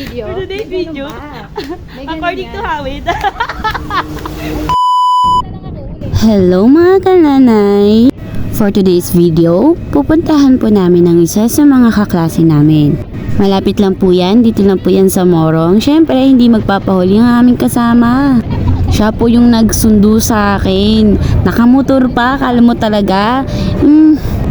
video. For today's video. May According to Hawid. Hello mga kananay! For today's video, pupuntahan po namin ang isa sa mga kaklase namin. Malapit lang po yan, dito lang po yan sa Morong. Syempre, hindi magpapahuli ang aming kasama. Siya po yung nagsundo sa akin. Nakamotor pa, akala mo talaga.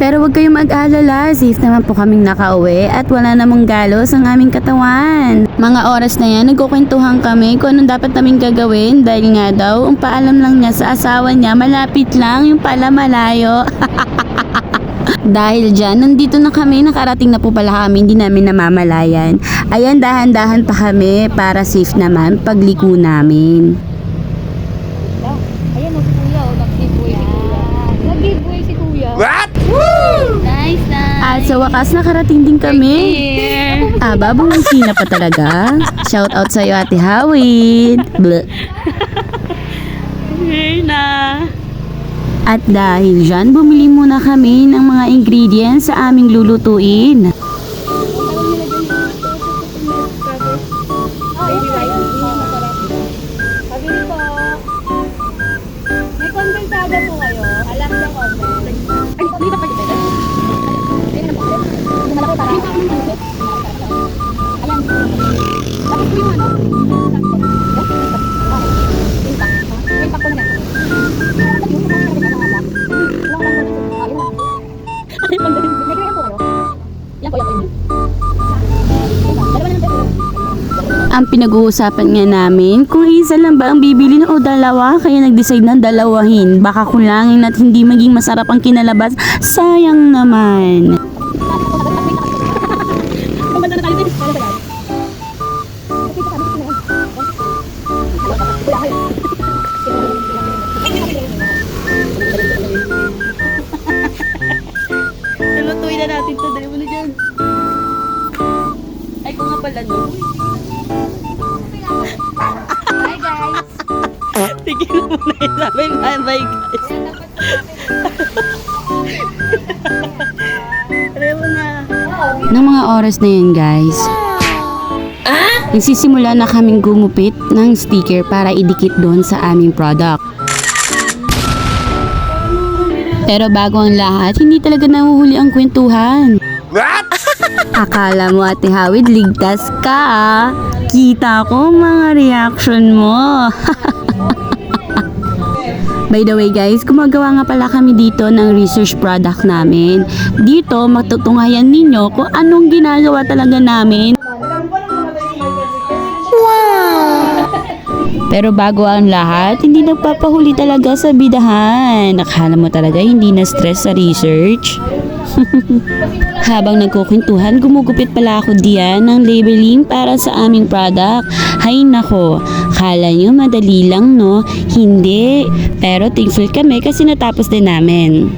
Pero wag kayong mag-alala, safe naman po kaming nakauwi at wala namang galos ang aming katawan. Mga oras na yan, nagkukwentuhan kami kung anong dapat naming gagawin dahil nga daw, ang paalam lang niya sa asawa niya, malapit lang, yung pala malayo. Dahil dyan, nandito na kami, nakarating na po pala kami, hindi namin namamalayan. Ayan, dahan-dahan pa kami para safe naman pagliko namin. Ayan o si Kuya, nag-giveaway si Kuya. Nag-giveaway si Kuya. What? Nice. At sa wakas, nakarating din kami. Aba, bumisi na pa talaga. Shout out sa'yo, Ate Hawid. Bleh. Here na. At dahil dyan, bumili muna kami ng mga ingredients sa aming lulutuin. Pabili po. May kondensado po kayo. Alam na kondensado. Ay, dito pa dito. Ayun na po. Malaki para. Ayan. Tapos po yung ano. Impact ko na lang. Ang pinag-uusapan nga namin kung isa lang ba ang bibili o dalawa, kaya nag-decide na dalawahin. Baka kulangin at hindi maging masarap ang kinalabas. Sayang naman. Lutuin na natin to. Dali mo na dyan. Ay, kung nga pala no. Hi guys. Sige na muna yun. Sabi bye guys. Alam mo na. Ng mga oras na yun, guys, nagsisimula na kaming gumupit ng sticker para idikit doon sa aming product. Pero bago ang lahat, hindi talaga nahuhuli ang kwentuhan. What? Akala mo, Ate Hawid, ligtas ka ah. Kita ko mga reaction mo. By the way guys, gumagawa nga pala kami dito ng research product namin. Dito, matutunghayan ninyo kung anong ginagawa talaga namin. Pero bago ang lahat, hindi nagpapahuli talaga sa bidahan. Akala mo talaga hindi na stress sa research? Habang nagkukwentuhan, gumugupit pala ako diyan ng labeling para sa aming product. Hay nako, kala nyo madali lang no? Hindi. Pero thankful kami kasi natapos din namin.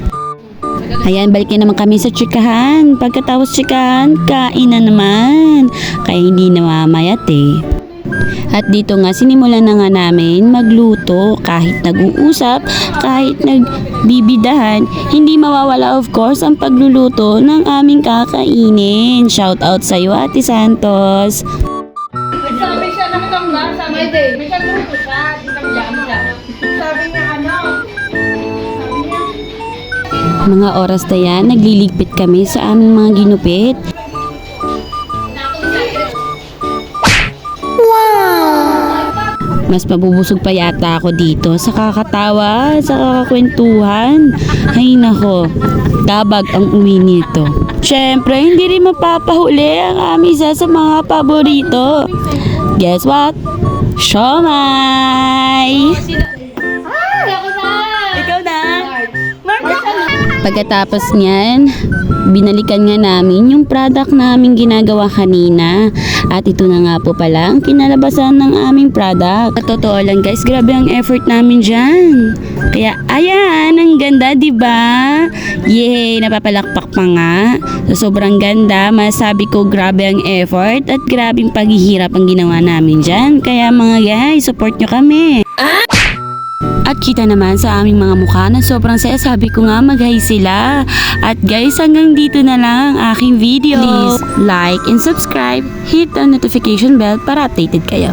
Ayan, balik na naman kami sa tsikahan. Pagkatapos tsikahan, kain na naman. Kaya hindi namamayat eh. At dito nga, sinimulan na nga namin magluto. Kahit nag-uusap, kahit nagbibidahan, hindi mawawala of course ang pagluluto ng aming kakainin. Shout out sa'yo, Ate Santos. Sabi siya nakatamba, sabi may kagrupo siya, tinagyan siya. Sabi niya sabi niya, Mga oras na yan, nagliligpit kami sa aming mga ginupit. Mas mabubusog pa yata ako dito sa kakatawa, sa kakakwentuhan. Ay nako, dabag ang uwi nito. Syempre, hindi rin mapapahuli ang aming isa sa mga paborito. Guess what? Siomay! Ikaw na. Pagkatapos niyan, binalikan nga namin yung product namin ginagawa kanina. At ito na nga po pala ang kinalabasan ng aming product. At totoo lang guys, grabe ang effort namin dyan. Kaya ayan, ang ganda diba? Yay, napapalakpak pa nga. So, sobrang ganda, masabi ko grabe ang effort at grabe ang paghihirap ang ginawa namin dyan. Kaya mga guys, support nyo kami. At kita naman sa aming mga mukha na sobrang saya, sabi ko nga mag-hi sila. At guys, hanggang dito na lang ang aking video. Please like and subscribe, hit the notification bell para updated kayo.